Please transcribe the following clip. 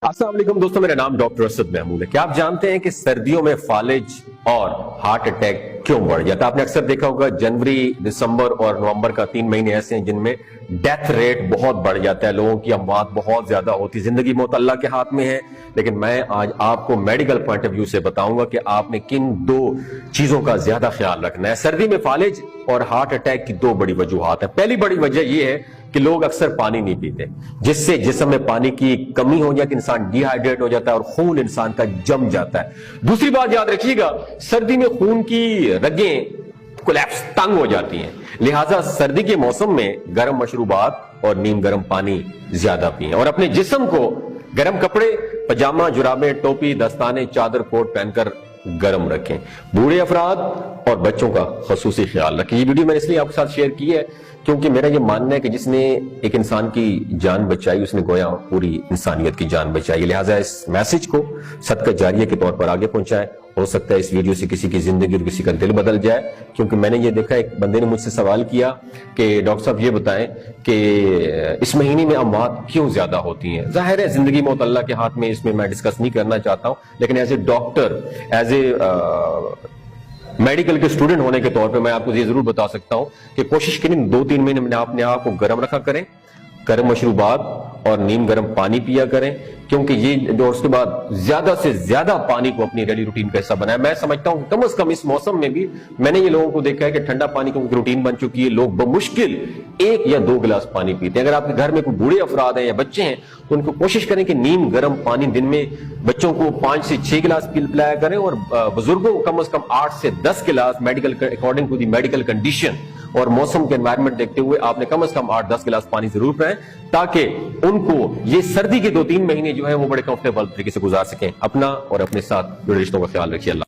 अस्सलाम वालेकुम दोस्तों, मेरा नाम डॉक्टर असद महमूद है। क्या आप जानते हैं कि सर्दियों में फालिज और हार्ट अटैक क्यों बढ़ जाता है? आपने अक्सर देखा होगा जनवरी, दिसंबर और नवंबर का 3 महीने ऐसे हैं जिनमें डेथ रेट बहुत बढ़ जाता है, लोगों की अमवात बहुत ज्यादा होती है। जिंदगी मौत अल्लाह के हाथ में है, लेकिन मैं आज आपको मेडिकल पॉइंट ऑफ व्यू से बताऊंगा कि आपने किन दो चीजों का ज्यादा ख्याल रखना है। सर्दी में फालिज और हार्ट अटैक की दो बड़ी वजूहात है। पहली बड़ी वजह यह है कि लोग अक्सर पानी नहीं पीते, जिससे जिस्म में पानी की कमी हो जाती है, इंसान डिहाइड्रेट हो जाता है और खून इंसान का जम जाता है। दूसरी बात याद रखिएगा, सर्दी में खून की रगें कोलैप्स, तंग हो जाती हैं, लिहाजा सर्दी के मौसम में गर्म मशरूबात और नीम गर्म पानी ज्यादा पिएं और अपने जिस्म को गर्म कपड़े, पजामा, जुराबे, टोपी, दस्ताने, चादर, कोट पहनकर गर्म रखें। बूढ़े अफराद और बच्चों का खसूसी ख्याल रखें। ये वीडियो मैंने इसलिए आपके साथ शेयर की है क्योंकि मेरा ये मानना है कि जिसने एक इंसान की जान बचाई उसने गोया पूरी इंसानियत की जान बचाई। लिहाजा इस मैसेज को सदका जारिया के तौर पर आगे पहुंचाएं। हो सकता है इस वीडियो से किसी की जिंदगी और किसी का दिल बदल जाए, क्योंकि मैंने ये देखा, एक बंदे ने मुझसे सवाल किया कि डॉक्टर साहब ये बताएं कि इस महीने में अमवात क्यों ज्यादा होती हैं। जाहिर है जिंदगी मौत अल्लाह के हाथ में, इसमें मैं डिस्कस नहीं करना चाहता हूं, लेकिन as a doctor, as a medical के स्टूडेंट होने के तौर पे मैं आपको ये जरूर बता सकता हूं कि कोशिश करें 2-3 महीने में अपने आप को गर्म रखा करें, गर्म मशरूबात और नीम गर्म पानी पिया करें, क्योंकि ये जो उसके बाद ज्यादा से ज्यादा पानी को अपनी डेली रूटीन का हिस्सा बनाए। मैं समझता हूं कम से कम इस मौसम में भी मैंने ये लोगों को देखा है कि ठंडा पानी की रूटीन बन चुकी है, लोग बमुश्किल 1 या 2 गिलास पानी पीते हैं। अगर आपके घर में कोई बूढ़े अफराद हैं या बच्चे हैं तो उनको कोशिश करें कि नीम गर्म पानी दिन में बच्चों को 5 से 6 गिलास पिलाया करें और बुजुर्गों को कम से कम 8 से 10 गिलास, medical according to the medical condition और मौसम के एनवायरनमेंट देखते हुए आपने कम से कम 8-10 गिलास पानी जरूर पिलाएं, ताकि उनको ये सर्दी के 2-3 महीने जो है वो बड़े कंफर्टेबल तरीके से गुजार सकें। अपना और अपने साथ जुड़े रिश्तों का ख्याल रखिए। अल्लाह।